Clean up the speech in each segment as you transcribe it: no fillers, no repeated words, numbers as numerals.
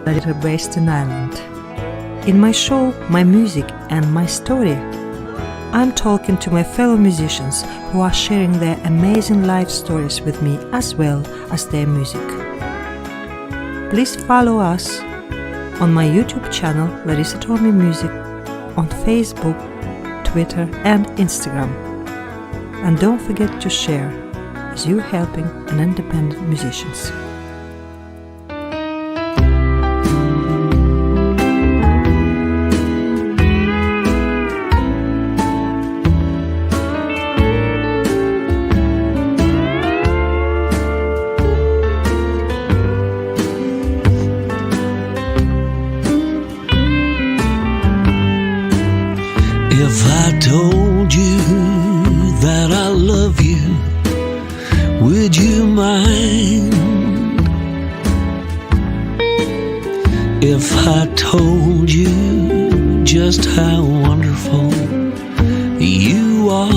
Larissa based in Ireland. In my show, My Music and My Story, I'm talking to my fellow musicians who are sharing their amazing life stories with me as well as their music. Please follow us on my YouTube channel, Larissa Tormey Music, on Facebook, Twitter and Instagram. And don't forget to share, as you're helping an independent musicians. If I told you that I love you, would you mind? If I told you just how wonderful you are,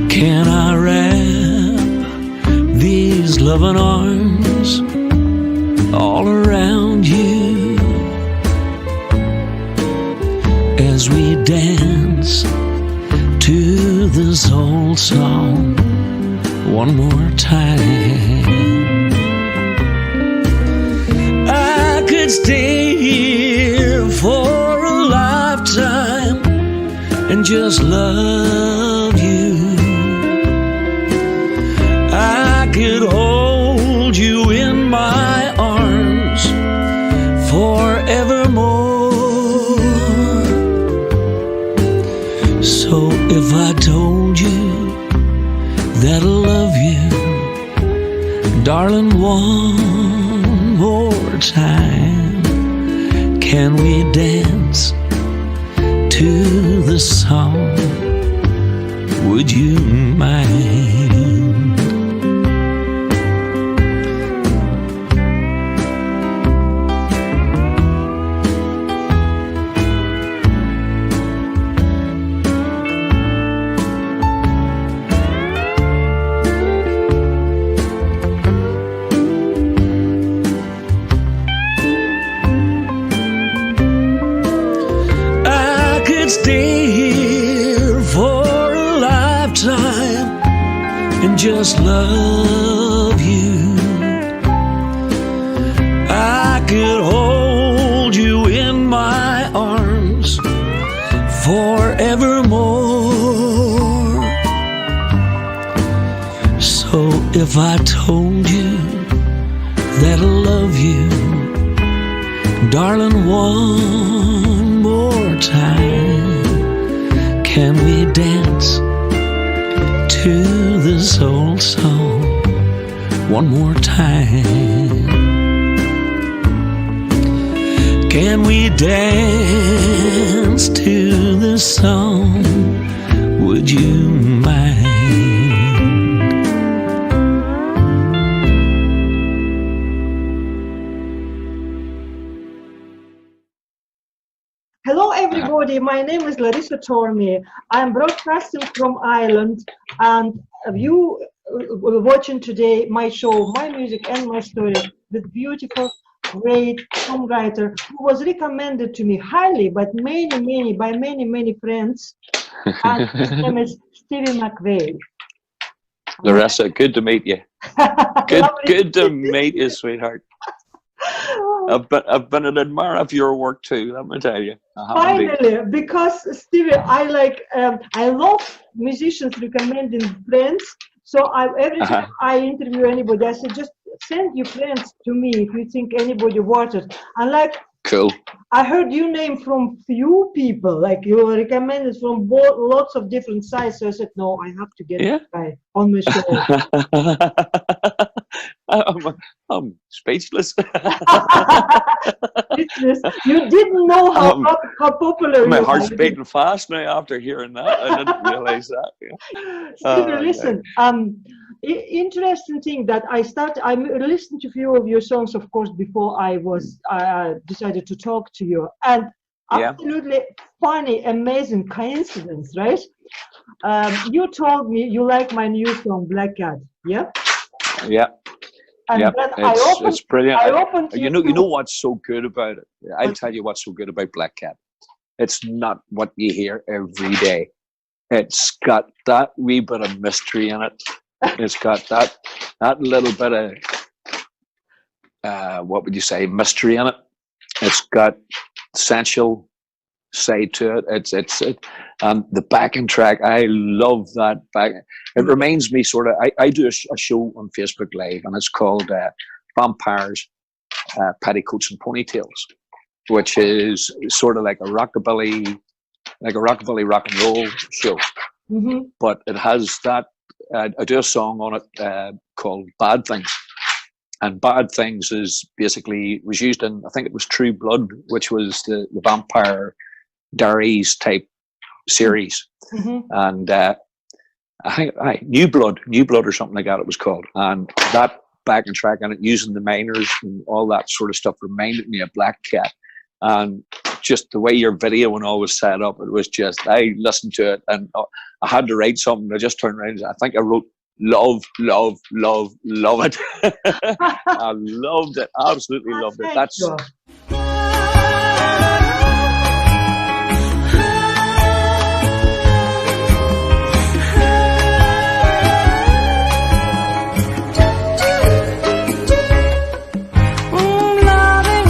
can I wrap these loving arms all around you as we dance to this old song one more time? I could stay here for a lifetime and just love you. I could hold you in my arms forevermore. So if I told you that I love you, darling, one more time, can we dance to the song? Would you mind? Stay here for a lifetime and just love you. I could hold you in my arms forevermore. So if I told you that I love you, darling, one more time, can we dance to this old song one more time? Can we dance to this song? Would you mind? Hello everybody, my name is Larissa Tormey. I'm broadcasting from Ireland, and you are watching today my show, My Music and My Story, with beautiful, great songwriter who was recommended to me highly by many friends, and his name is Stevie McVeigh. Larissa, good to meet you. Good to meet you, sweetheart. I've been an admirer of your work too, let me tell you. Finally, because Stevie, I love musicians recommending friends. So every time I interview anybody, I say just send your friends to me if you think anybody worth it. And cool. I heard you name from few people, like you were recommended from lots of different sides. So I said, no, I have to get this guy on my show. I'm speechless. You didn't know how popular my you heart's are. beating fast now after hearing that. I didn't realize that. Yeah. Stevie, listen, interesting thing that I listened to a few of your songs, of course, before I decided to talk to you, and absolutely funny, amazing coincidence, right? You told me you like my new song, Black Cat, yeah? Yeah. And Yep, then it's brilliant. I opened You know what's so good about it? I'll tell you what's so good about Black Cat. It's not what you hear every day. It's got that wee bit of mystery in it. It's got that little bit of what would you say, mystery in it. It's got sensual side to it. It's the backing track. I love that back. It reminds me sort of. I do a show on Facebook Live, and it's called Vampires, Petticoats and Ponytails, which is sort of like a rockabilly rock and roll show. Mm-hmm. But it has that. I do a song on it called Bad Things. And Bad Things was used in, I think it was True Blood, which was the Vampire Diaries type series. Mm-hmm. And I think New Blood or something like that it was called. And that backing track and it using the minors and all that sort of stuff reminded me of Black Cat. And just the way your video and all was set up, it was just, I listened to it and I had to write something. I just turned around and I think I wrote, love it. I loved it, absolutely loved it. That's loving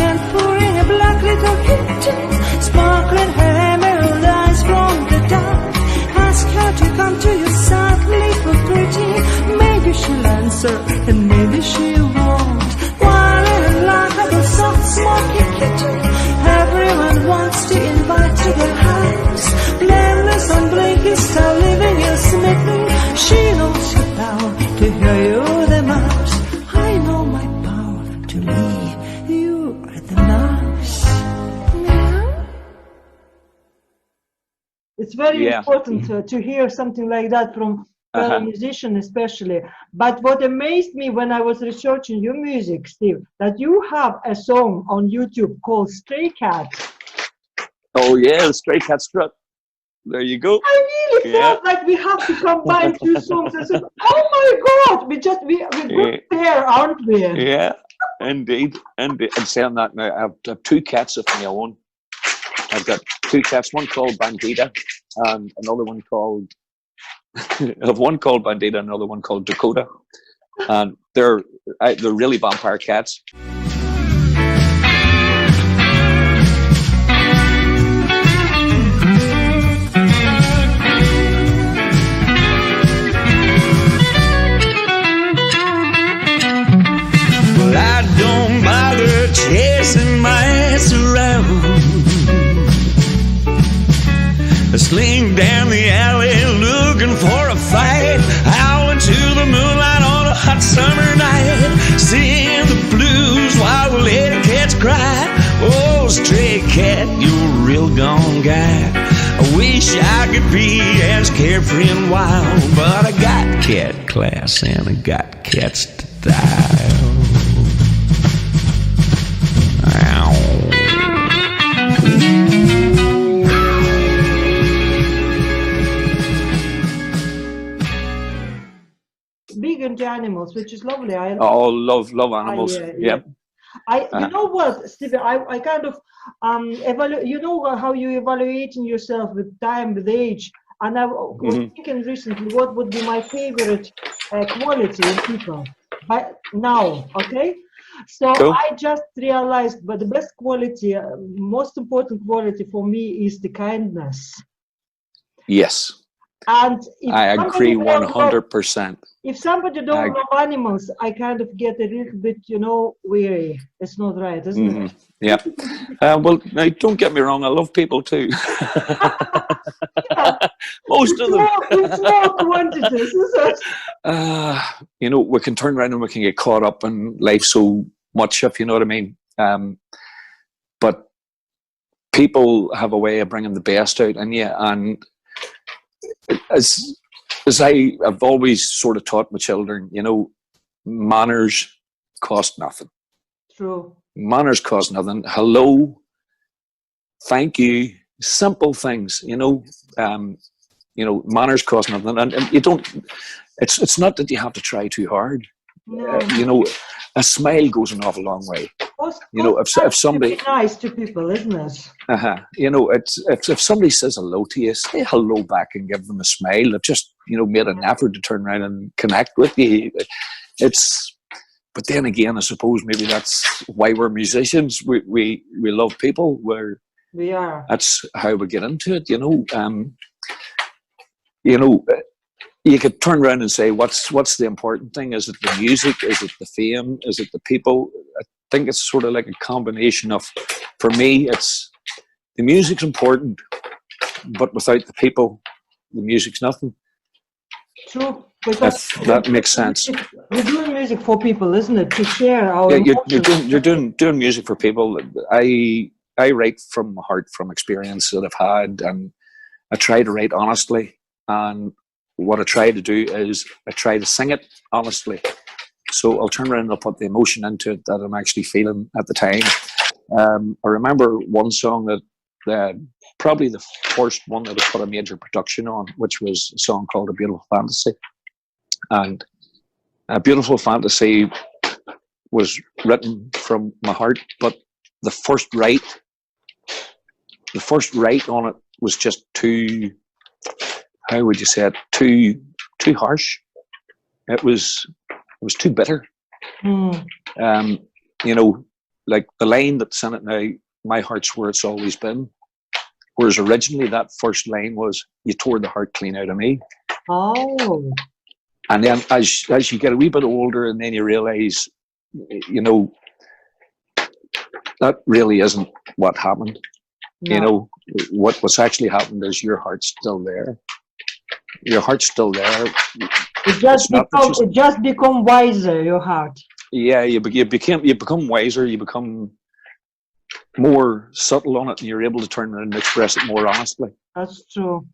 and pouring a black little kitten, sparkling hair, mirrored eyes from the dark. Ask her to come to your side, little pretty. Maybe she'll answer, and maybe she won't. While in a likable, soft, smoky kitchen, everyone wants to invite to their house. Blameless, unblinking, style living is smitten. She knows her power to hear you the mouse. I know my power. To me, you are the mouse. Meow. It's very important to hear something like that from a musician especially. But what amazed me when I was researching your music, Steve, that you have a song on YouTube called Stray Cat. oh yeah, the Stray Cat Strut. There you go. I really felt like we have to combine two songs. I said, oh my God, we're good pair, aren't we? Yeah, indeed. And saying that now, I have two cats of my own. I've got two cats, one called Bandita and another one called I have one called Bandita and another one called Dakota. And they're really vampire cats. Well, I don't bother chasing my ass around. I sling down the alley looking for a fight, out into the moonlight on a hot summer night, singing the blues while the lady cats cry. Oh, stray cat, you're a real gone guy. I wish I could be as carefree and wild, but I got cat class and I got cat style. Big into animals, which is lovely. Love animals. You know what, Stevie? I kind of evaluate. You know how you evaluating yourself with time, with age. And I was thinking recently, what would be my favorite quality in people? But now, okay. So cool. I just realized, but the best quality, most important quality for me is the kindness. Yes. And I agree 100%. If somebody don't love animals, I kind of get a little bit, weary. It's not right, isn't it? Yeah. Well, now, don't get me wrong. I love people too. Most of them. In small quantities, isn't it? We can turn around and we can get caught up in life so much, if you know what I mean. But people have a way of bringing the best out in you, and as I've always sort of taught my children, manners cost nothing. True. Manners cost nothing. Hello, thank you, simple things. Manners cost nothing, and you don't. It's not that you have to try too hard. No. You know, a smile goes an awful long way. You know, if somebody nice to people, isn't it? you know, it's if somebody says hello to you, say hello back and give them a smile. They've just, you know, made an effort to turn around and connect with you. But then again, I suppose maybe that's why we're musicians. We love people. We are. That's how we get into it. You know, you could turn around and say, what's the important thing? Is it the music? Is it the fame? Is it the people? I think it's sort of like a combination of, for me, it's the music's important, but without the people, the music's nothing. True. If that makes sense. We're doing music for people, isn't it? To share our you're doing music for people. I write from my heart, from experience that I've had, and I try to write honestly. And what I try to do is I try to sing it honestly. So I'll turn around and I'll put the emotion into it that I'm actually feeling at the time. I remember one song that probably the first one that I put a major production on, which was a song called A Beautiful Fantasy. And A Beautiful Fantasy was written from my heart, but the first write on it was just too, how would you say it, too harsh. It was too bitter. You know, like the line that's in it now, my heart's where it's always been. Whereas originally that first line was, you tore the heart clean out of me. Oh. And then as you get a wee bit older, and then you realize, you know, that really isn't what happened. No. You know, what's actually happened is your heart's still there. Your heart's still there. It just become wiser, your heart. Yeah, you become wiser, you become more subtle on it, and you're able to turn around and express it more honestly. That's true.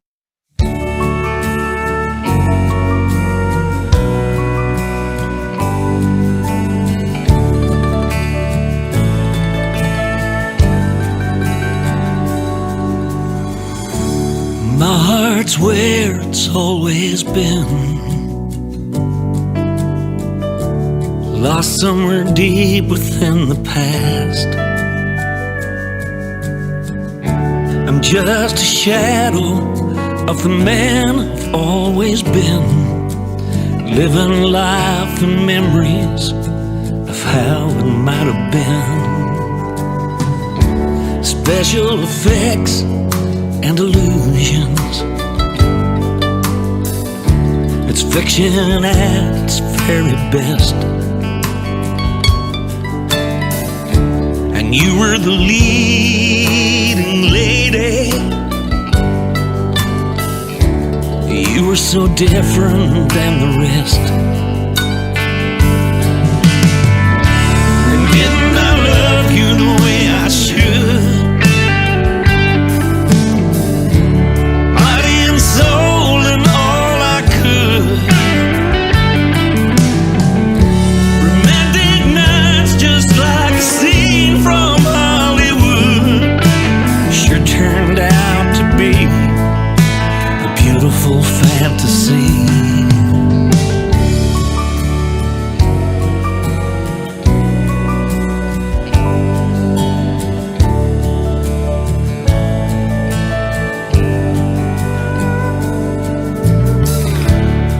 My heart's where it's always been, lost somewhere deep within the past. I'm just a shadow of the man I've always been, living life in memories of how it might have been. Special effects and illusions, it's fiction at its very best. And you were the leading lady. You were so different than the rest. And didn't I love you the way I should? Body and soul and all I could. Romantic nights just like a scene from Hollywood sure turned out to be a beautiful fantasy.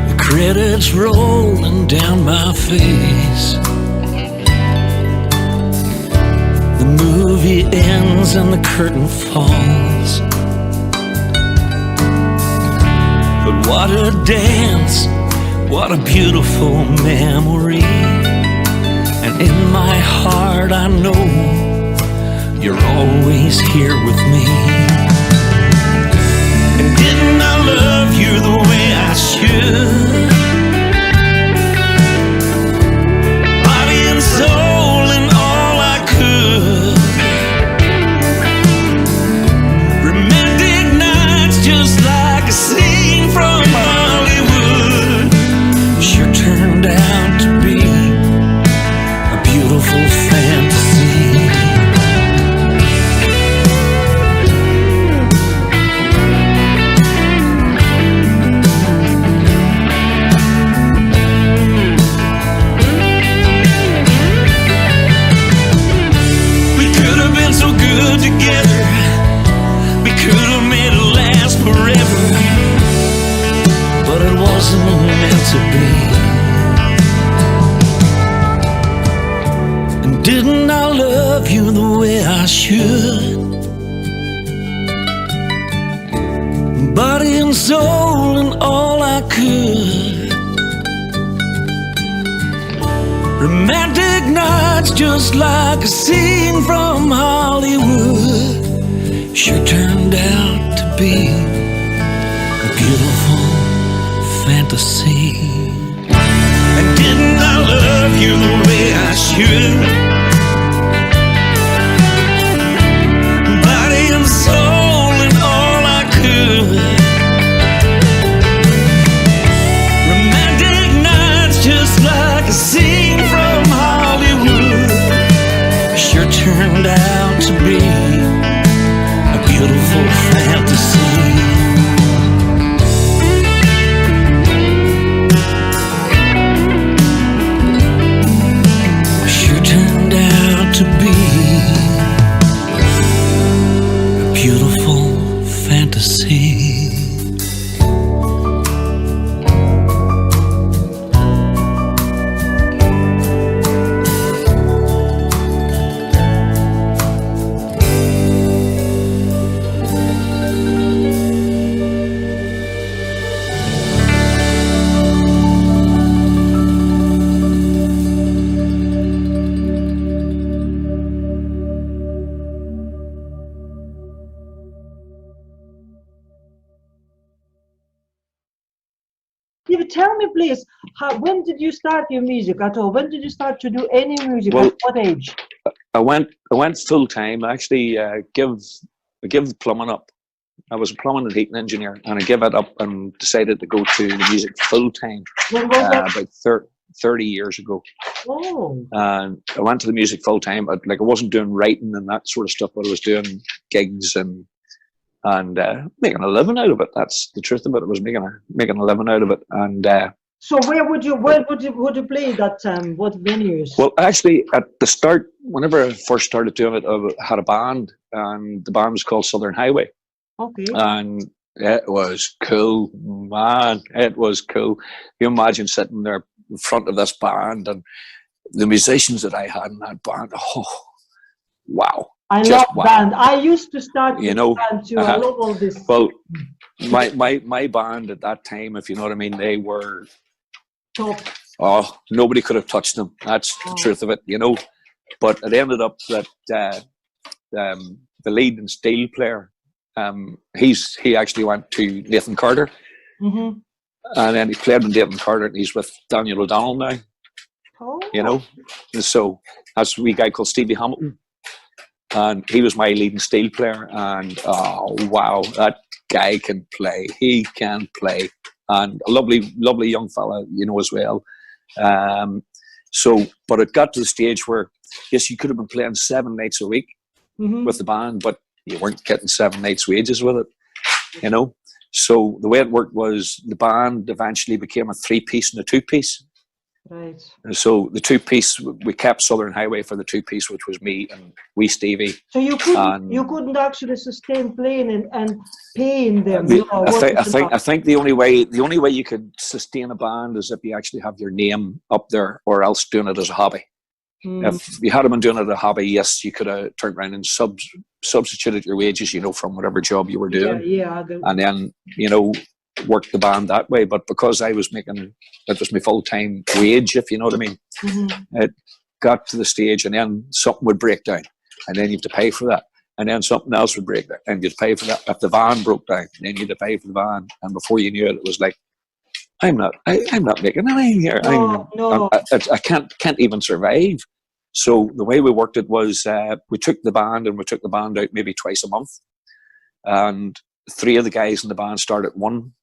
The credits rolling down my face. The movie ends and the curtain falls. But what a dance, what a beautiful memory. And in my heart I know you're always here with me. And didn't I love you the way I should? Body and soul and all I could. Romantic nights just like a scene from Hollywood sure turned out to be a beautiful fantasy. meant to be. And didn't I love you the way I should? Body and soul and all I could. Romantic nights just like a scene from Hollywood sure turned out to be a beautiful fantasy. And didn't I love you the way I should? Body and soul and all I could. Romantic nights just like a scene from Hollywood sure turned out to be a beautiful fantasy. Sure turned out to be a beautiful fantasy. Tell me, please, when did you start your music at all? When did you start to do any music? Well, at what age? I went full time. I actually give the plumbing up. I was a plumbing and heating engineer, and I gave it up and decided to go to the music full time When was that? about 30 years ago. Oh, And I went to the music full time. I wasn't doing writing and that sort of stuff, but I was doing gigs and making a living out of it. That's the truth of it. I was making a living out of it. And so where would you play that time? What venues? well, actually, at the start, whenever I first started doing it, I had a band, and the band was called Southern Highway, Okay. and it was cool, man. It was cool. You imagine sitting there in front of this band and the musicians that I had in that band. Oh, wow. I Just love wow. band. I used to start You with know, band too. I love all this. Well, my band at that time, if you know what I mean, they were, Top. oh, nobody could have touched them. That's the truth of it, you know. But it ended up that the lead and steel player, he actually went to Nathan Carter, Mm-hmm. and then he played with Nathan Carter, and he's with Daniel O'Donnell now, Oh. you know. And so that's a wee guy called Stevie Hamilton, and he was my leading steel player. And oh wow, that guy can play. He can play, and a lovely young fella, you know, as well. So, but it got to the stage where, yes, you could have been playing 7 nights a week Mm-hmm. with the band, but you weren't getting 7 nights' wages with it, you know. So the way it worked was the band eventually became a 3-piece and a 2-piece. Right. So the 2-piece, we kept Southern Highway for the 2-piece, which was me and wee Stevie. So you couldn't actually sustain playing and paying them. I think the only way you could sustain a band is if you actually have your name up there, or else doing it as a hobby. If you had been doing it as a hobby, yes, you could have turned around and substituted your wages, you know, from whatever job you were doing, and then, you know, worked the band that way. But because I was making, that was my full-time wage, if you know what I mean, it got to the stage, and then something would break down, and then you have to pay for that, and then something else would break down, and you'd pay for that. If the van broke down, then you had to pay for the van, and before you knew it, it was like, I'm not making anything here. No. I can't even survive. So the way we worked it was, we took the band out maybe twice a month, and 3 of the guys in the band started one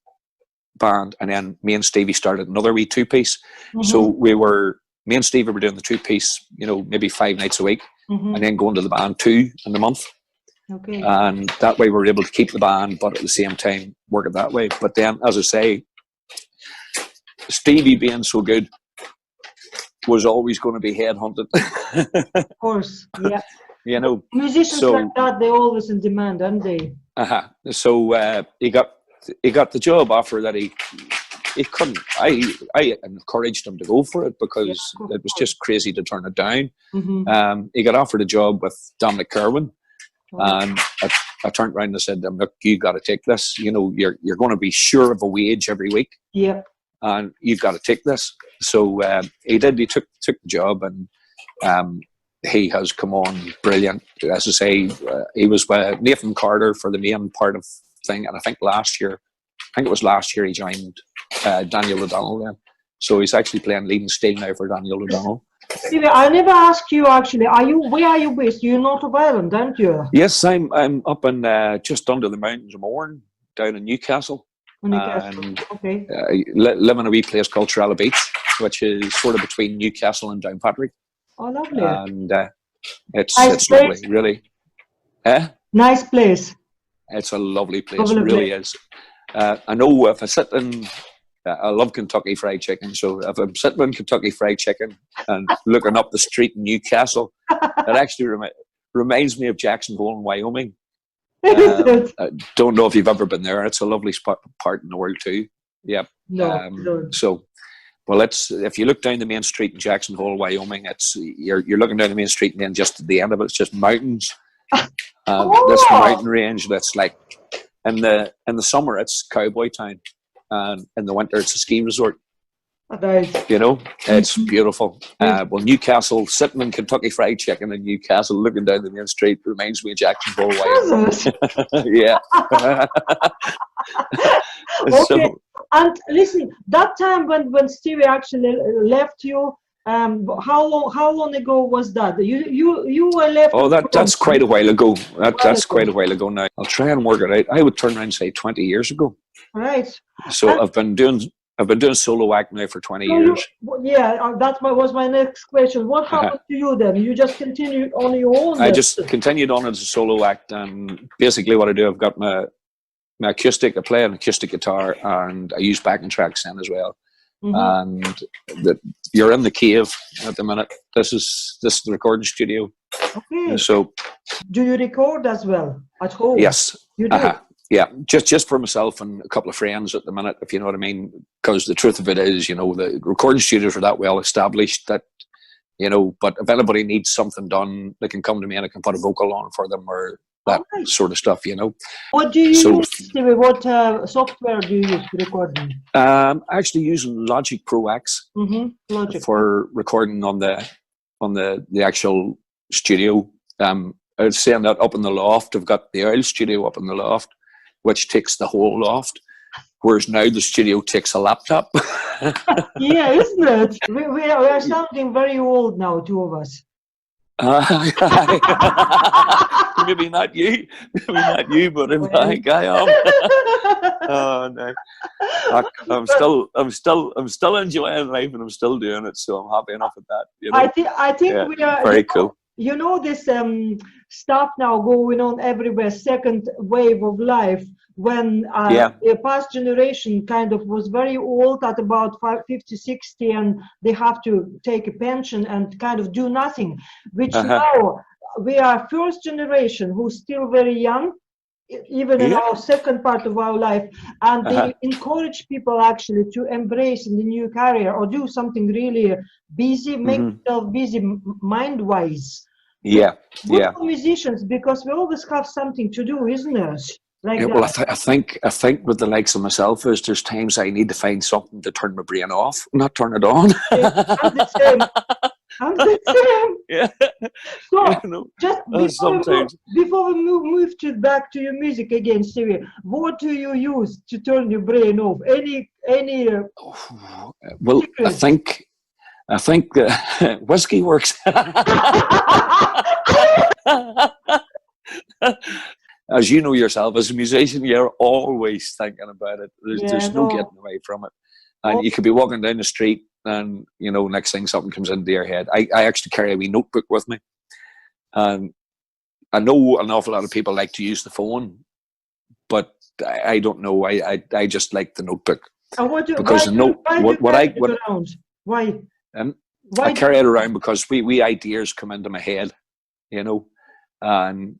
band, and then me and Stevie started another wee 2-piece. So me and Stevie were doing the 2-piece, you know, maybe 5 nights a week, and then going to the band 2 in the month. Okay. And that way we were able to keep the band, but at the same time work it that way. But then, as I say, Stevie being so good was always going to be headhunted. Of course, yeah. You know, Musicians like that, they're always in demand, aren't they? So he got the job offer that he he couldn't. I encouraged him to go for it because it was just crazy to turn it down. He got offered a job with Dominic Kerwin, and I turned around and said to him, "Look, you got to take this. You know, you're going to be sure of a wage every week, and you've got to take this." So he did. He took the job, and he has come on brilliant. As I say, he was with Nathan Carter for the main part of thing, and I think it was last year he joined Daniel O'Donnell then. So he's actually playing leading steel now for Daniel O'Donnell. Stevie, I never asked you actually. Where are you based? You're north of Ireland, aren't you? Yes, I'm up in just under the mountains of Mourne, down in Newcastle. Newcastle. Okay. Live in a wee place called Trella Beach, which is sort of between Newcastle and Downpatrick. Oh, lovely. And it's nice lovely, really. Nice place. It's a lovely place, it really is. I know if I sit in, I love Kentucky Fried Chicken, so if I'm sitting in Kentucky Fried Chicken and looking up the street in Newcastle, it actually reminds me of Jackson Hole in Wyoming. I don't know if you've ever been there. It's a lovely part in the world too. Yeah. No. So, well, if you look down the main street in Jackson Hole, Wyoming, you're looking down the main street, and then just at the end of it, it's just mountains. This mountain range that's like in the summer it's cowboy town, and in the winter it's a ski resort. Nice. You know, it's beautiful. Well, Newcastle, sitting in Kentucky Fried Chicken in Newcastle, looking down the main street, reminds me of Jackson Hole, Wyoming. Yeah. Okay. So, and listen, that time when Stevie actually left you, how long ago was that? You were left. Oh, that's quite a while ago. That's quite a while ago now. I'll try and work it out. I would turn around and say 20 years ago. Right. So I've been doing solo act now for 20 years. That was my next question. What happened to you then? You just continued on your own? I just continued on as a solo act, and basically what I do, I've got my acoustic. I play an acoustic guitar, and I use backing tracks then as well. And you're in the cave at the minute. This is the recording studio. Okay. So, do you record as well at home? Yes. You do. Yeah, just for myself and a couple of friends at the minute, if you know what I mean. Because the truth of it is, you know, the recording studios are that well established that, you know. But if anybody needs something done, they can come to me and I can put a vocal on for them or that sort of stuff, you know. What do you use, Stevie? What software do you use for recording? Actually using Logic Pro X for recording on the actual studio. I was saying that up in the loft, I've got the oil studio up in the loft, which takes the whole loft, whereas now the studio takes a laptop. Yeah, isn't it? We are sounding very old now, two of us. Maybe not you, but I think I am. Oh no, I'm still enjoying life, and I'm still doing it, so I'm happy enough with that. You know? I think we are very cool. You know this stuff now going on everywhere. Second wave of life. When the past generation kind of was very old at about 50, 60, and they have to take a pension and kind of do nothing, which now we are first generation who's still very young, even in our second part of our life, and they encourage people actually to embrace in the new career or do something really busy, make yourself busy mind-wise. Yeah, Good for musicians, because we always have something to do, isn't it? Like well, I think with the likes of myself, there's times I need to find something to turn my brain off, not turn it on. I'm the same. I'm the same. Yeah. So, you know, just before we move back to your music again, Stevie, what do you use to turn your brain off? Any well, secret? I think whiskey works. As you know yourself, as a musician, you're always thinking about it. There's no getting away from it. And you could be walking down the street and, you know, next thing something comes into your head. I actually carry a wee notebook with me. And I know an awful lot of people like to use the phone, but I don't know. I just like the notebook. Because why? I carry it around because we ideas come into my head, you know, and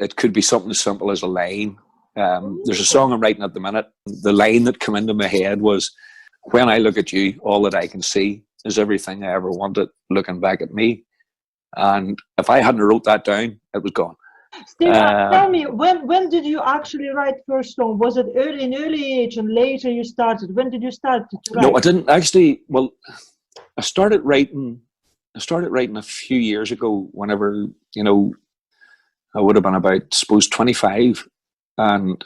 it could be something as simple as a line. There's a song I'm writing at the minute. The line that came into my head was, when I look at you, all that I can see is everything I ever wanted looking back at me. And if I hadn't wrote that down, it was gone. Steve, tell me, when did you actually write first song? Was it in early age and later you started? When did you start to write? No, I didn't actually. Well, I started writing a few years ago. Whenever, you know, I would have been about, suppose, 25, and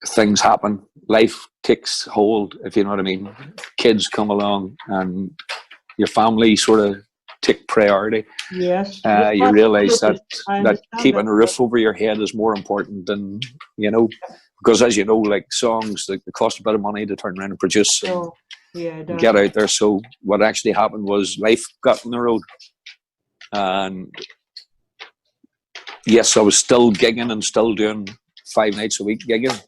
things happen. Life takes hold, if you know what I mean. Kids come along, and your family sort of take priority. Yes. You realise that keeping a roof over your head is more important than, you know, because as you know, like songs, they cost a bit of money to turn around and produce and get out there. So what actually happened was life got in the road, and yes, I was still gigging and still doing 5 nights a week gigging,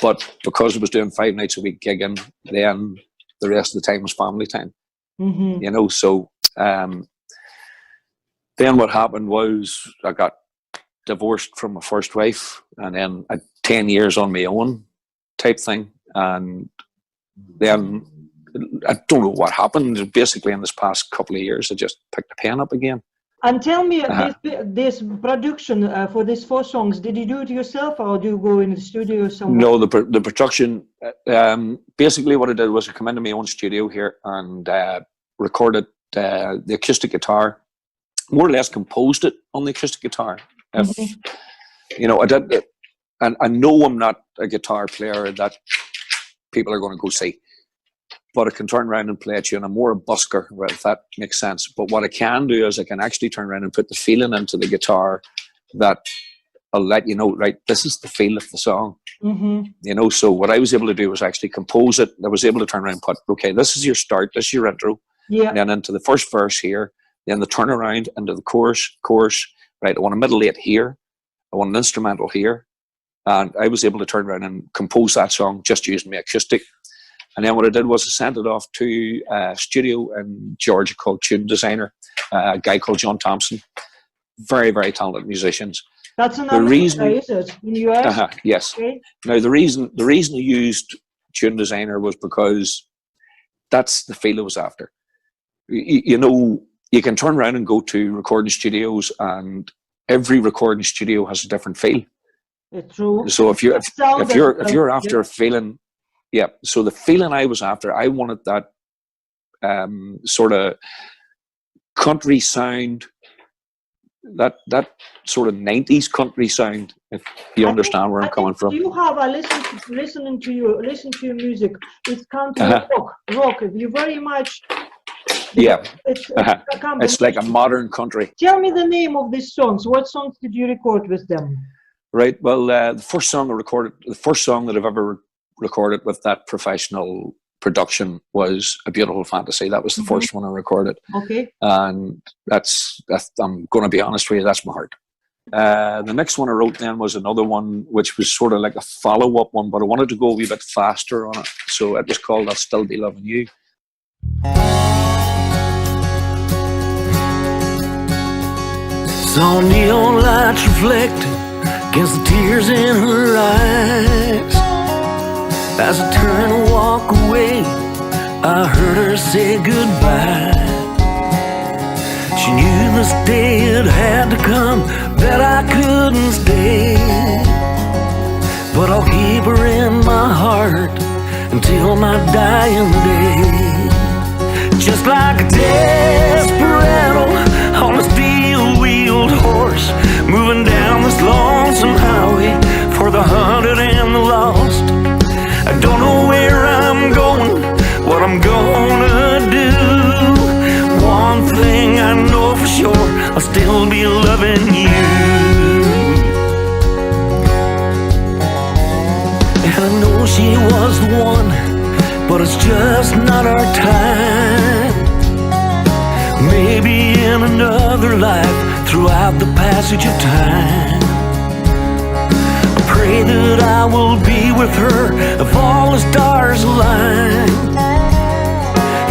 but because I was doing 5 nights a week gigging, then the rest of the time was family time. Mm-hmm. You know, so then what happened was I got divorced from my first wife, and then I had 10 years on my own type thing. And then I don't know what happened. Basically, in this past couple of years, I just picked the pen up again. And tell me, this production for these 4 songs, did you do it yourself, or do you go in the studio somewhere? No, the production, basically what I did was I come into my own studio here and recorded the acoustic guitar, more or less composed it on the acoustic guitar. If, you know, I did it, and I know I'm not a guitar player that people are going to go see, but I can turn around and play a tune. I'm more a busker, if that makes sense. But what I can do is I can actually turn around and put the feeling into the guitar that I'll let you know, right, this is the feel of the song. You know, so what I was able to do was actually compose it. I was able to turn around and put, okay, this is your start, this is your intro, and then into the first verse here, then the turnaround into the chorus, right, I want a middle 8 here, I want an instrumental here, and I was able to turn around and compose that song just using my acoustic. And then what I did was I sent it off to a studio in Georgia called Tune Designer, a guy called John Thompson. Very, very talented musicians. That's another reason, is it? In the US? Yes. Okay. Now the reason I used Tune Designer was because that's the feel I was after. You know, you can turn around and go to recording studios, and every recording studio has a different feel. It's true. So if you're after a feeling, so the feeling I was after, I wanted that sort of country sound, that sort of 90s country sound, if you understand where I'm coming from. You have listen to your music. It's country rock. You very much. It's like a modern country. Tell me the name of these songs. What songs did you record with them? Right. Well, the first song that I've ever recorded with that professional production was A Beautiful Fantasy. That was the first one I recorded. Okay. And that's I'm going to be honest with you, that's my heart. The next one I wrote then was another one which was sort of like a follow-up one, but I wanted to go a wee bit faster on it. So it was called I'll Still Be Loving You. Saw neon lights reflected against the tears in her eyes. As I turned to walk away, I heard her say goodbye. She knew this day it had to come, that I couldn't stay. But I'll keep her in my heart until my dying day. Just like a desperado on a steel-wheeled horse, moving down this lonesome highway for the hunted and the lost. I don't know where I'm going, what I'm gonna do. One thing I know for sure, I'll still be loving you. And I know she was the one, but it's just not our time. Maybe in another life, throughout the passage of time, I pray that I will be with her if all the stars align.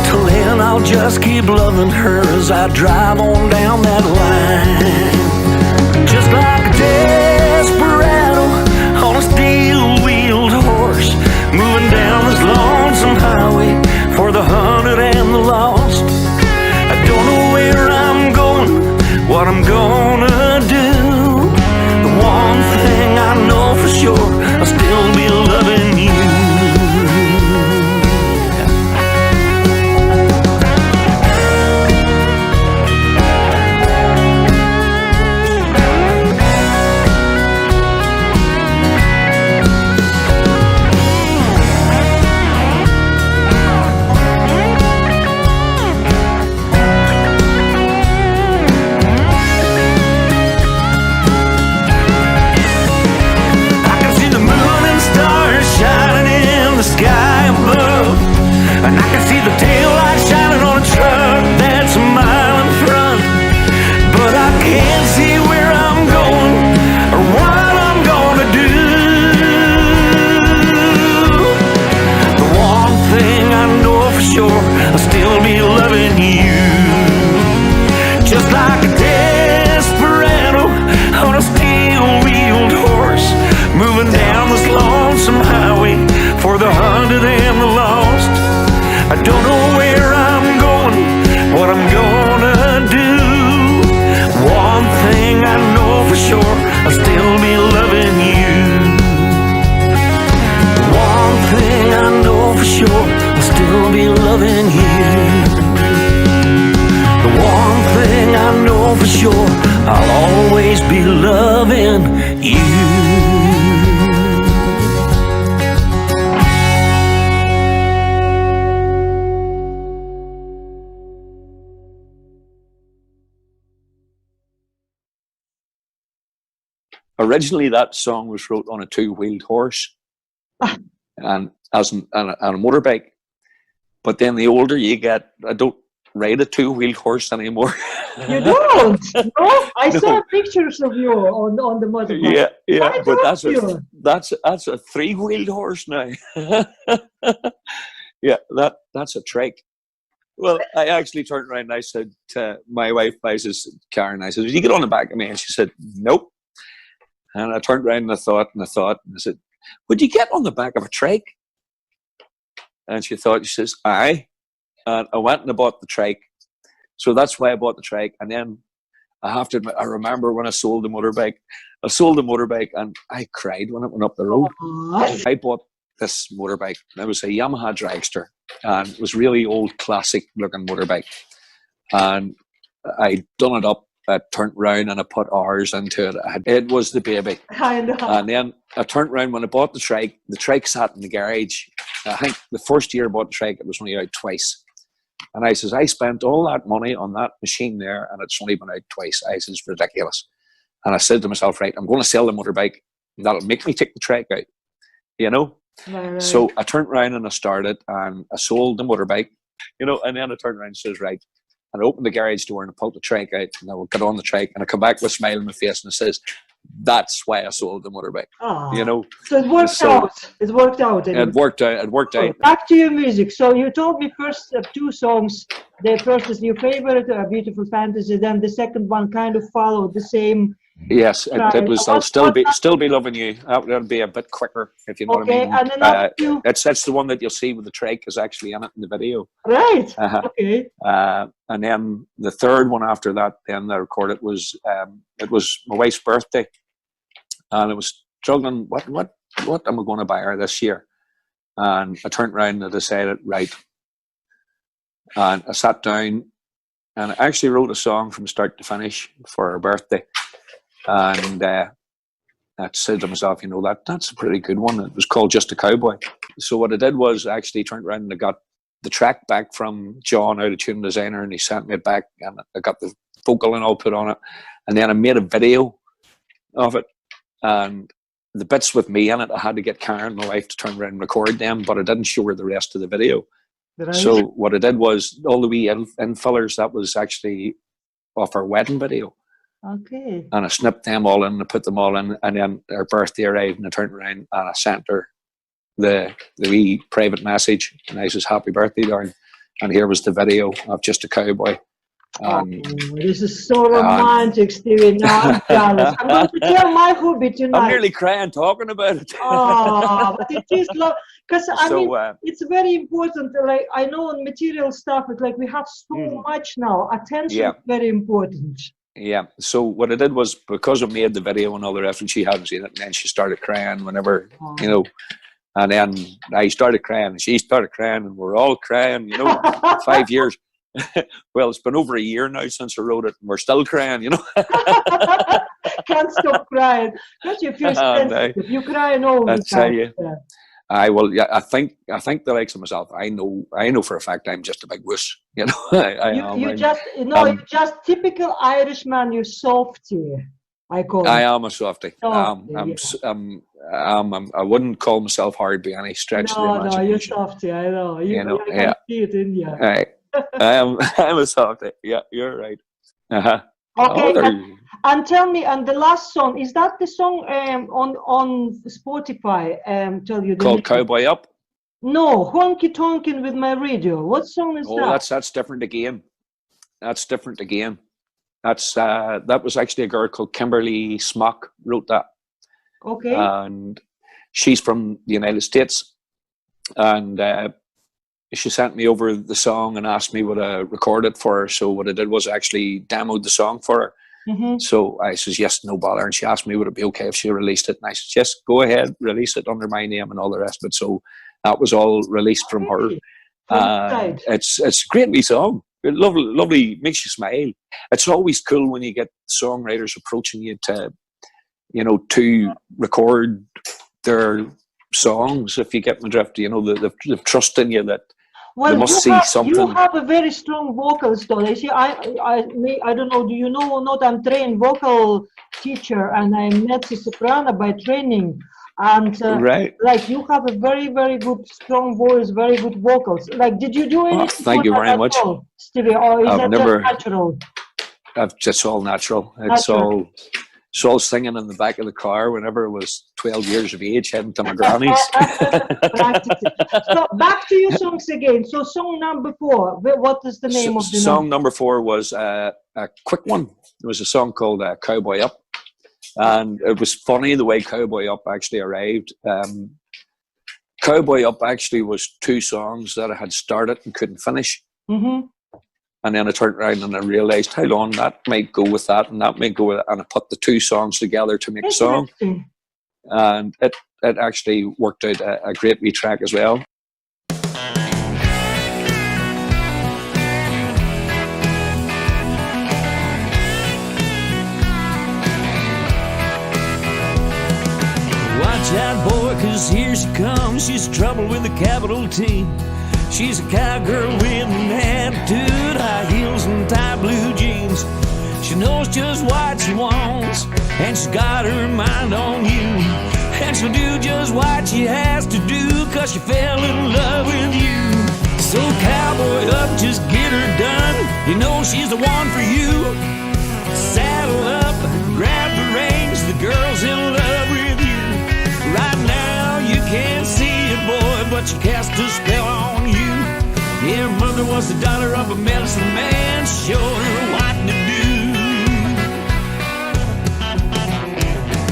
Till then I'll just keep loving her as I drive on down that line. Just like a desperado on a steel-wheeled horse, moving down this long and I can see the tail light shining on a truck that's a mile in front. But I can't see where I'm going or what I'm gonna do. The one thing I know for sure, I'll still be loving you. Just like a desperado on a steel-wheeled horse, moving down this lonesome highway for the hunted and the lost. I don't know where I'm going, what I'm gonna do. One thing I know for sure, I'll still be loving you. One thing I know for sure, I'll still be loving you. The one thing I know for sure, I'll always be loving you. Originally, that song was wrote on a two-wheeled horse and on a motorbike. But then the older you get, I don't ride a two-wheeled horse anymore. You don't? No? I No. saw pictures of you on the motorbike. Yeah, yeah, Why but don't that's a three-wheeled horse now. Yeah, that's a trike. Well, I actually turned around and I said to my wife, I says, Karen, I said, "Did you get on the back of me?" And she said, "Nope." And I turned around and I thought, and I said, "Would you get on the back of a trike?" And she says, "Aye." And I went and I bought the trike. So that's why I bought the trike. And then I have to admit, I remember when I sold the motorbike. I sold the motorbike and I cried when it went up the road. Aw. I bought this motorbike. It was a Yamaha dragster. And it was really old, classic looking motorbike. And I done it up. I turned around and I put hours into it. It was the baby. I know. And then I turned around when I bought the trike sat in the garage. I think the first year I bought the trike, it was only out twice. And I says, I spent all that money on that machine there and it's only been out twice. I says, it's ridiculous. And I said to myself, right, I'm going to sell the motorbike. That'll make me take the trike out, you know? Right. So I turned around and I started and I sold the motorbike, you know, and then I turned around and says, right. And I opened the garage door and I pulled the trike out and I would get on the trike and I come back with a smile on my face and I says, that's why I sold the motorbike, Aw. you know? So it worked out. It worked out. It worked out. It worked out. Back to your music. So you told me first two songs. The first is your favorite, Beautiful Fantasy. Then the second one kind of followed the same. Yes, it was. I'll still be loving you. That'll be a bit quicker, if you know what I mean. And another two. It's the one that you'll see with the trike is actually in it in the video. Right. Okay. And then the third one after that, then I recorded was it was my wife's birthday, and I was struggling. What am I going to buy her this year? And I turned around and I decided, right. And I sat down, and I actually wrote a song from start to finish for her birthday. And I said to myself, you know, that's a pretty good one. It was called Just a Cowboy. So what I did was I actually turned around and I got the track back from John, out of tune designer, and he sent me it back and I got the vocal and all put on it. And then I made a video of it. And the bits with me in it, I had to get Karen, my wife, to turn around and record them, but I didn't show her the rest of the video. Right. So what I did was all the wee infillers, that was actually off our wedding video. Okay. And I snipped them all in and I put them all in, and then her birthday arrived and I turned around and I sent her the wee private message and I says, happy birthday, darling. And here was the video of Just a Cowboy. This is so romantic, Stevie. Now I'm jealous. I'm going to tell my hobby tonight. I'm nearly crying talking about it. Oh, but it is love. Because I So, mean, it's very important. Like I know on material stuff, it's like we have so much now. Attention is very important. Yeah. So what I did was, because I made the video and all the rest, and she hadn't seen it, and then she started crying whenever, you know, and then I started crying and she started crying and we're all crying, you know, 5 years. Well, it's been over a year now since I wrote it and we're still crying, you know. Can't stop crying. Don't you feel sensitive? You cry all the time. I tell you. I think the likes of myself, I know for a fact I'm just a big wuss, you know. You're just typical Irishman. You're softy. I call I it. am a softie. Softie, I'm, yeah. s- I wouldn't call myself hard by any stretch of the No, you're imagination. softy. I know. You know, I yeah. can see it in you. I am. I'm a softie. Yeah, you're right. Uh-huh. Okay, there- and tell me, and the last song, is that the song on Spotify? Tell you the called name. Cowboy Up. No, Honky Tonkin' with my radio. What song is Oh, that? that's different again. That's different again. That was actually a girl called Kimberly Smock wrote that, Okay. and she's from the United States, and she sent me over the song and asked me would I record it for her. So what I did was I actually demoed the song for her. Mm-hmm. So I says yes, no bother, and she asked me would it be okay if she released it, and I said yes, go ahead, release it under my name and all the rest of it. So that was all released from her. Right. It's a great wee song. Lovely, makes you smile. It's always cool when you get songwriters approaching you to record their songs. If you get my drift, they've trust in you that Well, they must see you something. have a very strong vocals, though. You see, I don't know. Do you know or not? I'm trained vocal teacher, and I'm mezzo soprano by training. And Right. like you have a very, very good, strong voice, very good vocals. Like, did you do anything? Thank you for that very at much. all, Stevie, or is I've that never- just natural? It's all natural. Natural. It's all singing in the back of the car whenever I was 12 years of age, heading to my granny's. Practicing. So back to your songs again. So song number 4. What is the name of the Song number 4 was a quick one. It was a song called Cowboy Up. And it was funny the way Cowboy Up actually arrived. Cowboy Up actually was 2 songs that I had started and couldn't finish. Mm-hmm. And then I turned around and I realised how long that might go with that and that might go with it. And I put the 2 songs together to make a song. And it actually worked out a great wee track as well. Watch out, boy, 'cause here she comes. She's trouble with a capital T. She's a cowgirl with an attitude, high heels and tight blue jeans. She knows just what she wants, and she's got her mind on you. And she'll do just what she has to do, 'cause she fell in love with you. So cowboy up, just get her done. You know she's the one for you. Saddle up, grab the reins, the girl's in love with you. Right now you can't see it, boy, but she cast a spell on you. Yeah, her mother was the daughter of a medicine man, showed her what to do.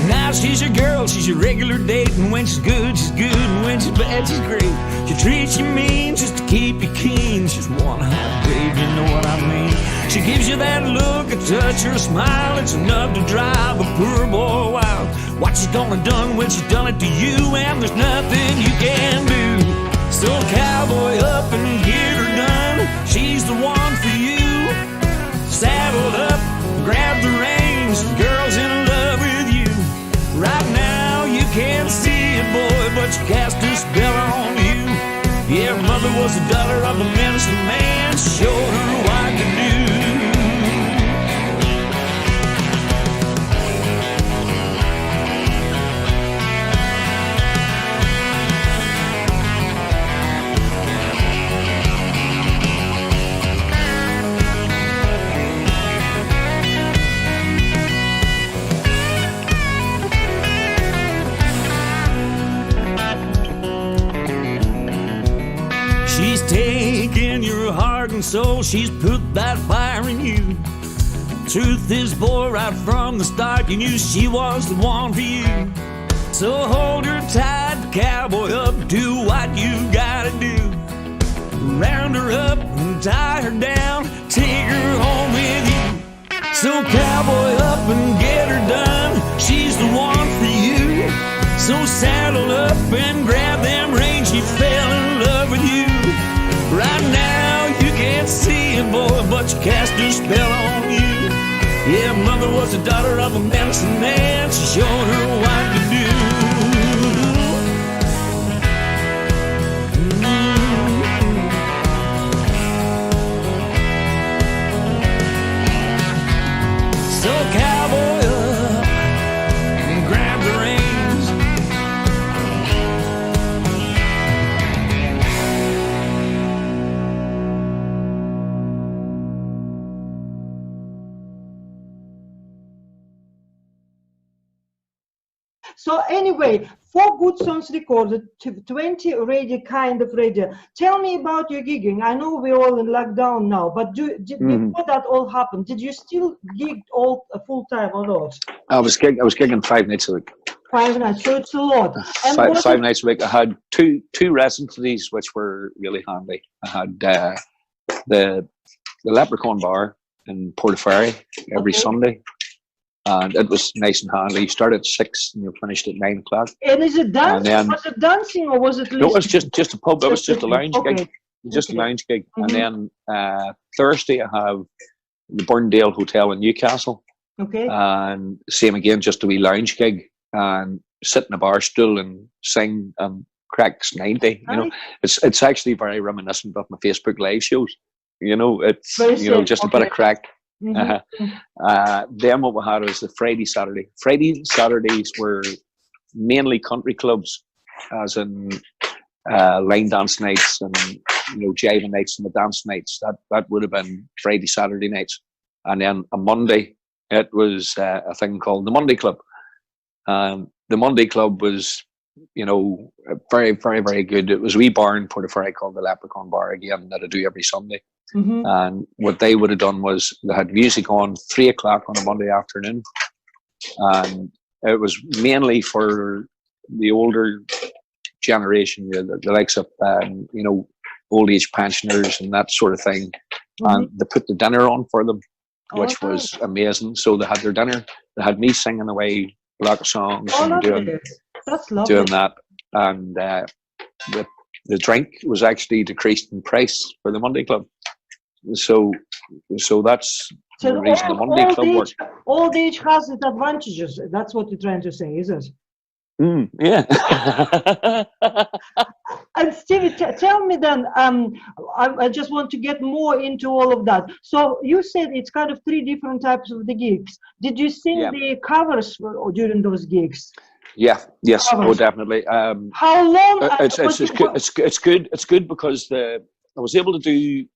Now she's your girl, she's your regular date, and when she's good, and when she's bad, she's great. She treats you mean just to keep you keen. She's one hot babe, you know what I mean. She gives you that look, a touch, or a smile. It's enough to drive a poor boy wild. What she's gonna done when she's done it to you, and there's nothing you can do. So cowboy up and get her done. She's the one for you. Saddled up, grab the reins. The girl's in love with you. Right now you can't see it, boy, but you cast a spell on you. Yeah, her mother was the daughter of a medicine man, showed her what to do. She's taken your heart and soul, she's put that fire in you. Truth is, boy, right from the start, you knew she was the one for you. So hold her tight, cowboy up, do what you gotta do. Round her up and tie her down, take her home with you. So cowboy up and get her done, she's the one for you. So saddle up and grab them reins, she fell in love with you. Right now you can't see it, boy, but you cast a spell on you. Yeah, mother was the daughter of a medicine man, she showed her what to do. So cowboy up So anyway, 4 good songs recorded, 20 radio, kind of radio. Tell me about your gigging. I know we're all in lockdown now, but before that all happened, did you still gig all full time or not? I was gigging 5 nights a week. 5 nights, so it's a lot. And Five nights a week. I had two residencies, which were really handy. I had the Leprechaun Bar in Portaferry every Sunday, and it was nice and handy. You started at 6 and you finished at 9 o'clock. And is it dancing? Was it dancing or was it listening? No, it was just a pub. It was just a lounge gig. Just a lounge gig. And then Thursday I have the Burndale Hotel in Newcastle. Okay. And same again, just a wee lounge gig, and sit in a bar stool and sing cracks 90. You know, it's actually very reminiscent of my Facebook live shows. You know, it's just a bit of crack. Then what we had was the Friday, Saturday. Saturdays were mainly country clubs, as in line dance nights and jiving nights and the dance nights. That would have been Friday, Saturday nights. And then a Monday, it was a thing called the Monday Club. The Monday Club was, very, very, very good. It was a wee bar in Portaferry called the Leprechaun Bar again that I do every Sunday. And what they would have done was they had music on 3 o'clock on a Monday afternoon, and it was mainly for the older generation, the likes of old age pensioners and that sort of thing. And they put the dinner on for them, which was amazing. So they had their dinner. They had me singing away a lot of songs and doing that, and the drink was actually decreased in price for the Monday Club. So that's the reason the Monday Club worked. Old age has its advantages. That's what you're trying to say, is it? Yeah. And Stevie, tell me then, I just want to get more into all of that. So you said it's kind of 3 different types of the gigs. Did you sing the covers during those gigs? Yeah, yes, covers. Definitely. How long? It's good because I was able to do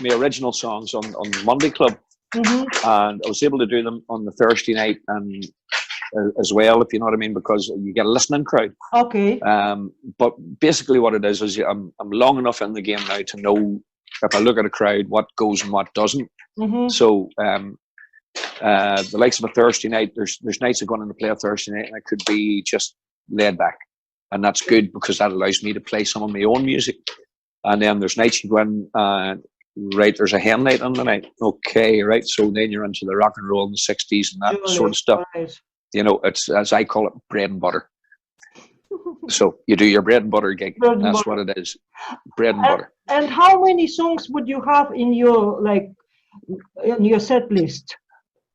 my original songs on the Monday Club, and I was able to do them on the Thursday night and as well, if you know what I mean, because you get a listening crowd. Okay. But basically what it is I'm long enough in the game now to know, if I look at a crowd, what goes and what doesn't. So the likes of a Thursday night, there's nights I'm going to play a Thursday night and it could be just laid back, and that's good because that allows me to play some of my own music. And then there's nights you go in and there's a hen night on the night. Okay, right. So then you're into the rock and roll in the 60s and that sort of stuff. Right. It's, as I call it, bread and butter. So you do your bread and butter gig. That's what it is. Bread and butter. And how many songs would you have in your set list?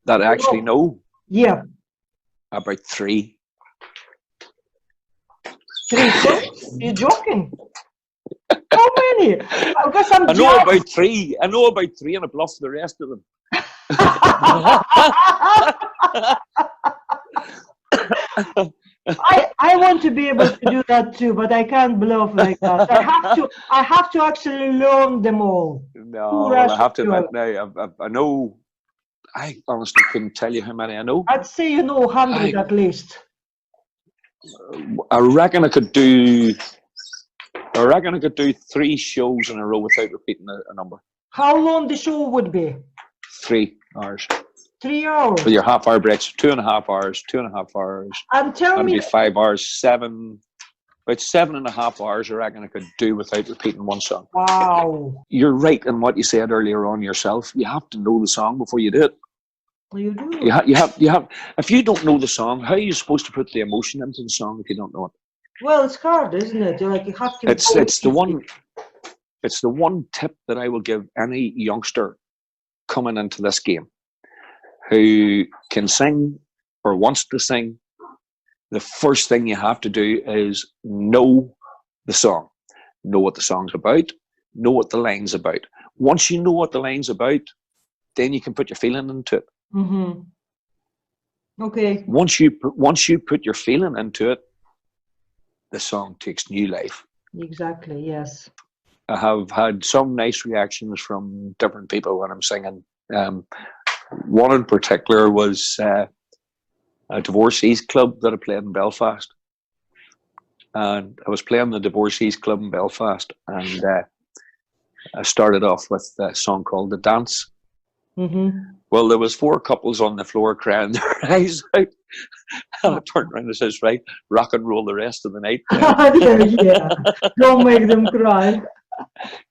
That I actually know? Yeah. About 3. 3 songs? You're joking? How many? I know about 3. I know about 3 and I bluff the rest of them. I want to be able to do that too, but I can't bluff like that. I have to actually learn them all. No, I have to admit now. I know. I honestly couldn't tell you how many I know. I'd say 100 at least. I reckon I could do 3 shows in a row without repeating a number. How long the show would be? 3 hours. 3 hours. With your half-hour breaks, 2.5 hours, 2.5 hours. And tell me, 5 hours, about 7.5 hours. I reckon I could do without repeating one song. Wow. You're right in what you said earlier on yourself. You have to know the song before you do it. You do. You have. If you don't know the song, how are you supposed to put the emotion into the song if you don't know it? Well, it's hard, isn't it? You have to. It's the one tip that I will give any youngster coming into this game who can sing or wants to sing. The first thing you have to do is know the song, know what the song's about, know what the line's about. Once you know what the line's about, then you can put your feeling into it. Okay. Once you put your feeling into it, the song takes new life. Exactly. Yes. I have had some nice reactions from different people when I'm singing. One in particular was a divorcees club that I played in Belfast. And I was playing the divorcees club in Belfast, and I started off with a song called The Dance. Well, there was 4 couples on the floor crying their eyes out. And I turned around and says, right, rock and roll the rest of the night. Yeah. Don't make them cry.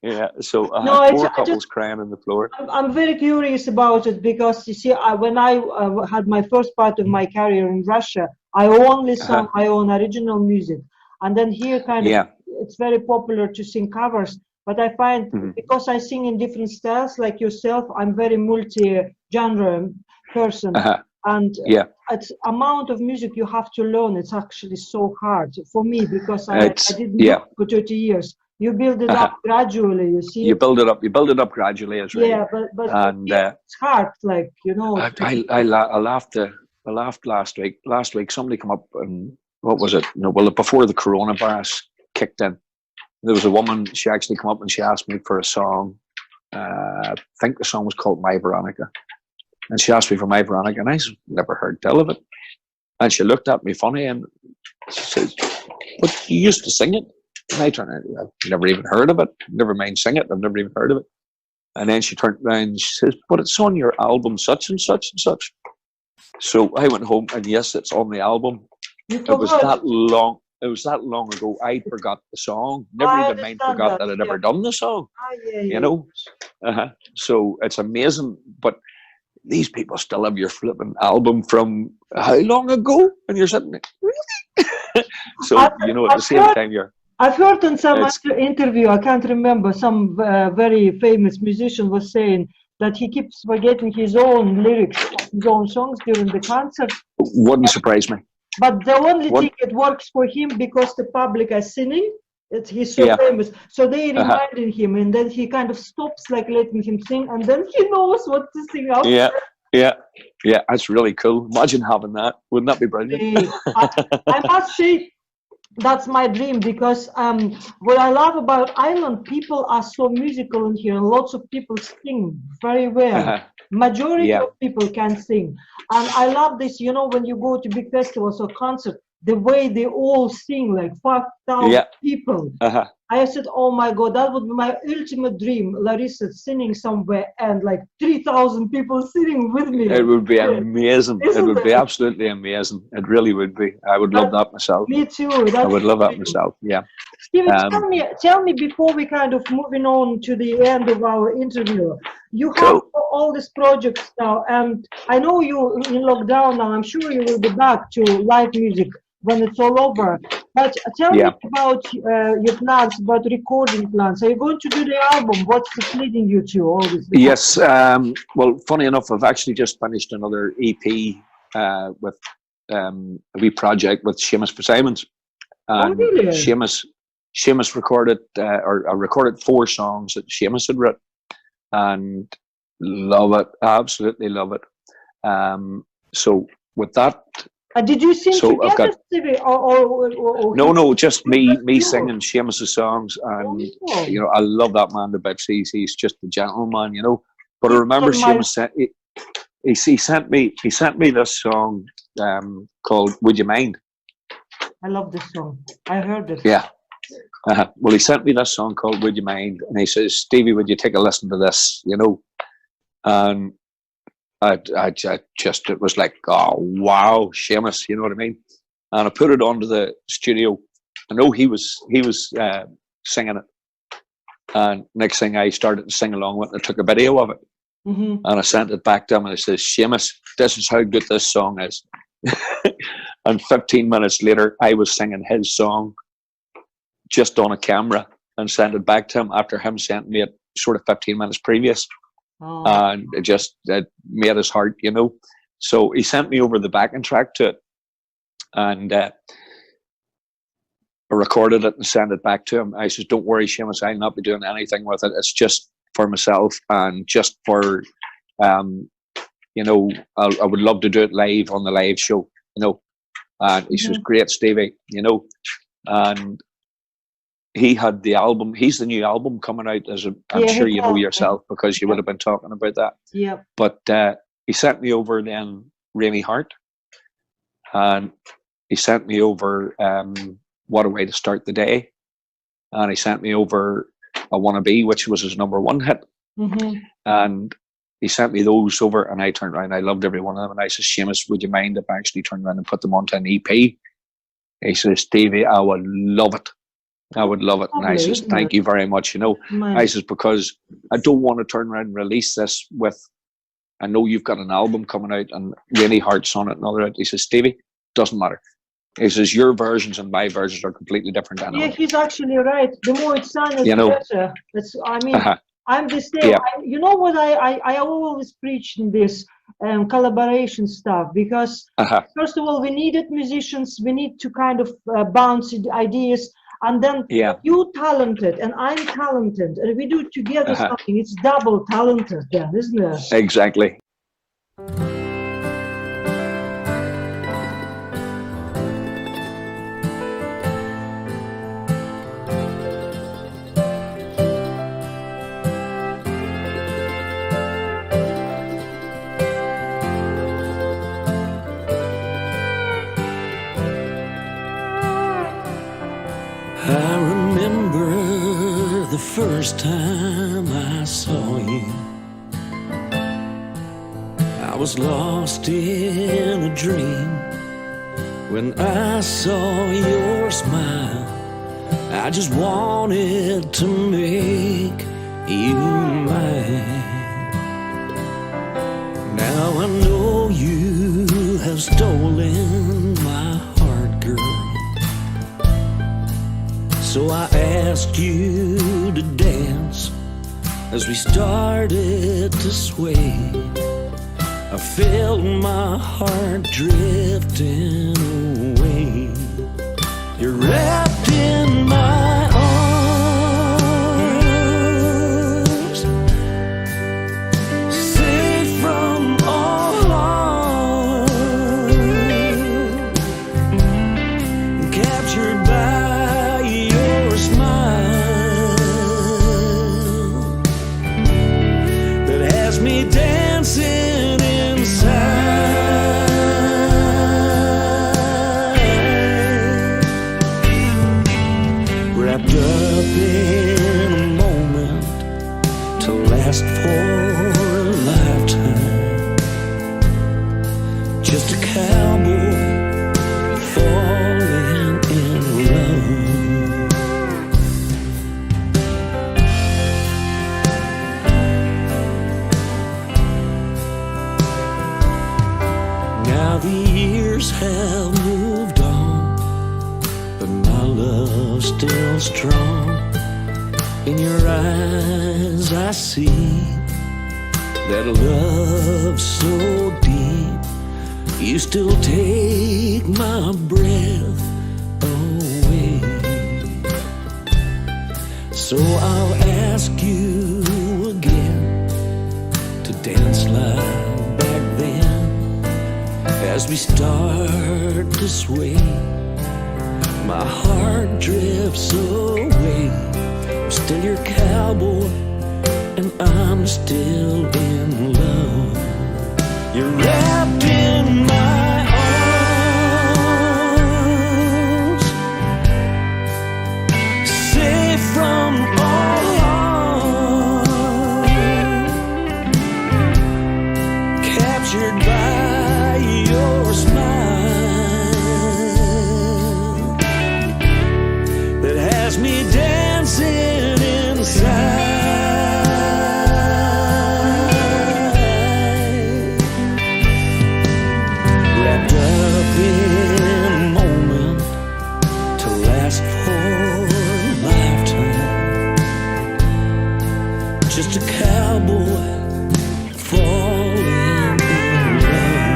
Yeah, so I had 4 couples crying on the floor. I'm very curious about it because, you see, when I had my first part of my career in Russia, I only sang my own original music. And then here kind of, it's very popular to sing covers. But I find because I sing in different styles like yourself, I'm very multi-genre person. And it's amount of music you have to learn. It's actually so hard for me because I didn't do it for 30 years. You build it up gradually, you see. You build it up gradually, as right. Yeah, but and, it's hard, like, you know. I laughed last week. Last week, somebody come up and, what was it? No, well, before the coronavirus kicked in, there was a woman, she actually come up and she asked me for a song. I think the song was called My Veronica. And she asked me for My Veronica, and I never heard tell of it. And she looked at me funny and she says, but you used to sing it? And I turned around, I've never even heard of it. Never mind sing it, I've never even heard of it. And then she turned around and she says, but it's on your album such and such and such. So I went home, and yes, it's on the album. It was that long. It was that long ago. I forgot the song. Never even mind forgot that I'd ever done the song. You know, so it's amazing. But these people still have your flipping album from how long ago? And you're sitting there, really? So you know, at the same time, I've heard in some interview, I can't remember, some very famous musician was saying that he keeps forgetting his own lyrics, his own songs during the concert. Wouldn't surprise me. But the only thing it works for him because the public are singing. He's so famous, so they reminded him, and then he kind of stops, like letting him sing, and then he knows what to sing out. Yeah, that's really cool. Imagine having that. Wouldn't that be brilliant? I must say, that's my dream, because what I love about Ireland, people are so musical in here, and lots of people sing very well. Majority of people can sing, and I love this. You know, when you go to big festivals or concerts, the way they all sing, like 5,000 people. I said, oh my God, that would be my ultimate dream, Larissa singing somewhere and like 3,000 people sitting with me. It would be amazing. It would be absolutely amazing. It really would be. I would love that myself. Me too. I would love that myself, yeah. Stephen, tell me before we kind of moving on to the end of our interview, you have all these projects now, and I know you in lockdown now. I'm sure you will be back to live music when it's all over. But tell me about your plans, about recording plans. Are you going to do the album? What's leading you to all this? Yes. Well, funny enough, I've actually just finished another EP with a wee project with Seamus for Simons. And really? Seamus recorded, or I recorded 4 songs that Seamus had written, and love it, absolutely love it. So with that, did you sing together, Stevie? No, just me singing Seamus's songs, and you know, I love that man to bits. He's just a gentleman, you know. But I remember Seamus sent he sent me this song called "Would You Mind." I love this song. I heard it. Yeah. Well, he sent me this song called "Would You Mind," and he says, "Stevie, would you take a listen to this?" You know, and I just, it was like, oh wow, Seamus, you know what I mean? And I put it onto the studio. I know he was singing it, and next thing I started to sing along with it. I took a video of it, and I sent it back to him, and I says, "Seamus, this is how good this song is." And 15 minutes later, I was singing his song just on a camera and sent it back to him after him sent me it sort of 15 minutes previous. And it made his heart, you know. So he sent me over the backing track to it, and I recorded it and sent it back to him. I said, "Don't worry, Seamus, I'll not be doing anything with it. It's just for myself and just for, you know, I would love to do it live on the live show, you know." And he says, "Great, Stevie," you know. And he had the album. He's the new album coming out, as I'm sure you know yourself, because you would have been talking about that. Yeah. But he sent me over then Rainy Heart, and he sent me over What a Way to Start the Day, and he sent me over I Wanna Be, which was his #1 hit. And he sent me those over, and I turned around, I loved every one of them, and I said, Seamus, would you mind if I actually turned around and put them onto an EP? He says, Stevie, I would love it. I would love it. And I says, thank you very much. I says, because I don't want to turn around and release this with, I know you've got an album coming out and Rainy Hearts on it and all that. He says, Stevie, doesn't matter. He says, your versions and my versions are completely different. Anyway. Yeah, he's actually right. The more it sounds, better. I'm the same. Yeah. You know what I always preach in this collaboration stuff, because first of all, we needed musicians. We need to kind of bounce ideas. And then you talented and I'm talented, and we do together something. It's double talented then, isn't it? Exactly. I remember the first time I saw you. I was lost in a dream. When I saw your smile, I just wanted to make you mine. Now I know you have stolen my heart, girl. So I asked you to dance as we started to sway. I felt my heart drifting away. You're wrapped in my arms, safe from all harm, captured by me dancing inside, wrapped up in a moment to last for a lifetime. Just a cowboy falling in love. Now the years have moved on, but my love's still strong. In your eyes I see that a love so deep, you still take my breath away. So I'll ask you again to dance like back then. As we start to sway, my heart drifts away. I'm still your cowboy, and I'm still in love. You're wrapped in my arms, safe from all harm, captured by your smile that has me dancing inside, wrapped up in a moment to last for a lifetime. Just a cowboy falling in love.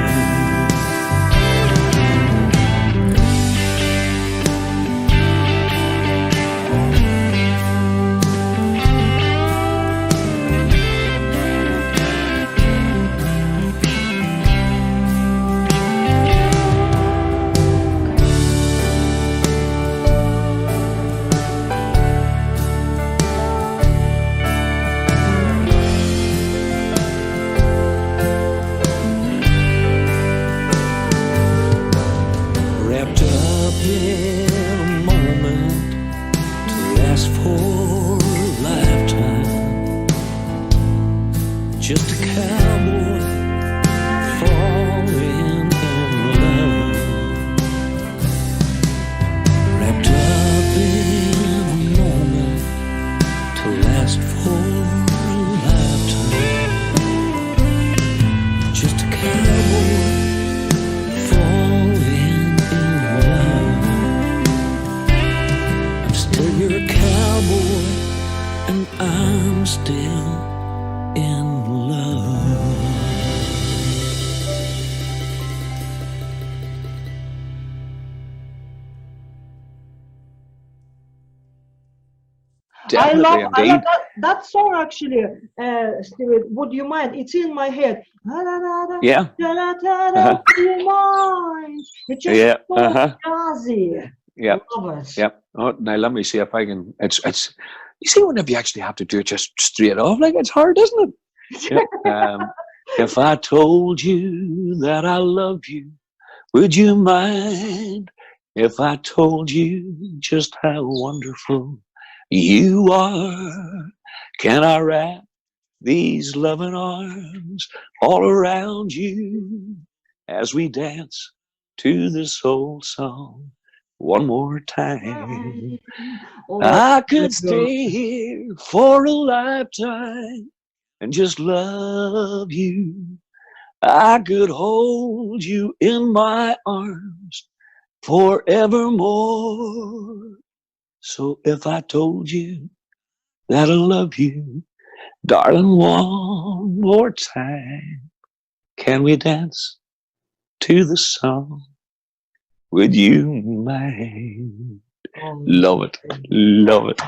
just a cowboy falling in love, wrapped up in a moment to last for a lifetime. Just a cowboy falling in love. I'm still your cowboy, and I'm still in love. Definitely, I indeed. love that song actually, Steve. Would you mind? It's in my head. Yeah. Would you mind? It's just Yeah. so jazzy. Yeah. Love it. Yep. Oh, now let me see if I can. It's. You see, whenever you actually have to do it just straight off, like it's hard, isn't it? Yeah. If I told you that I love you, would you mind? If I told you just how wonderful you are, can I wrap these loving arms all around you as we dance to this old song one more time? Oh, I could let's go. stay here for a lifetime and just love you. I could hold you in my arms forevermore. So if I told you that I love you, darling, one more time, can we dance to the song? Would you mind? Love it. Love it.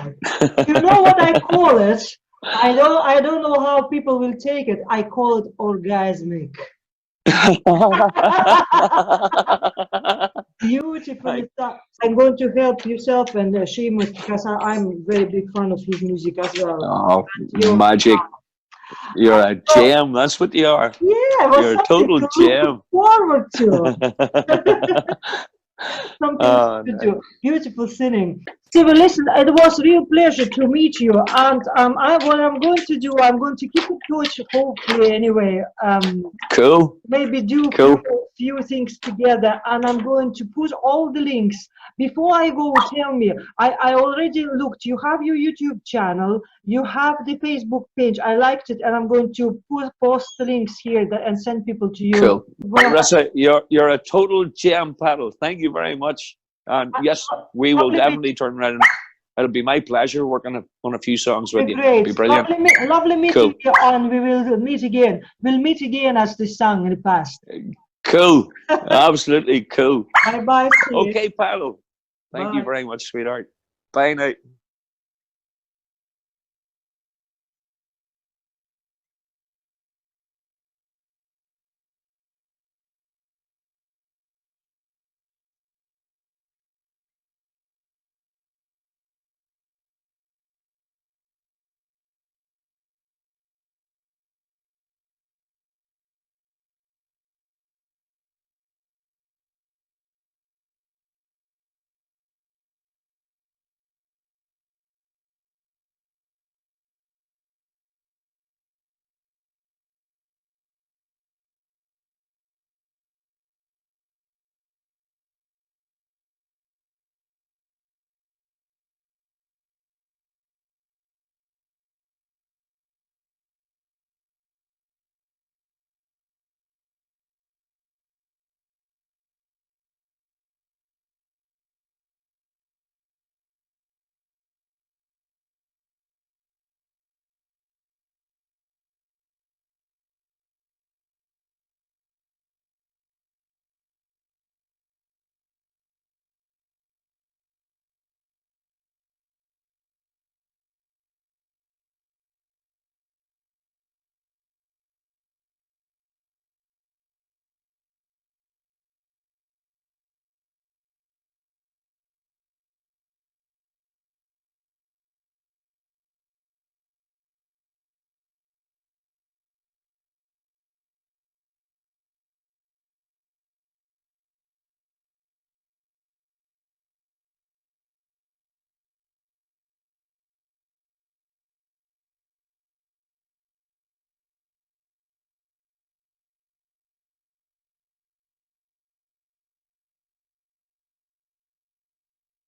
You know what I call it? I don't know how people will take it. I call it orgasmic. Beautiful stuff. I'm going to help yourself and Seamus because I'm very big fan of his music as well. Oh, You're- magic. You're a gem. That's what you are. Yeah, it was You're a something total to gem. look forward to. Something Oh, to no. do. Beautiful singing. Steve, listen, it was a real pleasure to meet you. And what I'm going to do, I'm going to keep in touch, hopefully, anyway. Cool. Maybe do Cool. few things together, and I'm going to put all the links. Before I go, tell me, I already looked. You have your YouTube channel, you have the Facebook page. I liked it, and I'm going to post the links here and send people to you. Cool. Well, Larissa, you're a total gem, Paddle. Thank you very much. And yes, we will definitely turn around. It'll be my pleasure working on a few songs with you. It'll great. be brilliant. Lovely meeting Cool. you, and we will meet again. We'll meet again as the song in the past. Cool. Absolutely cool. Bye bye. Okay, Paddle. Thank you Bye. very much, sweetheart. Bye now.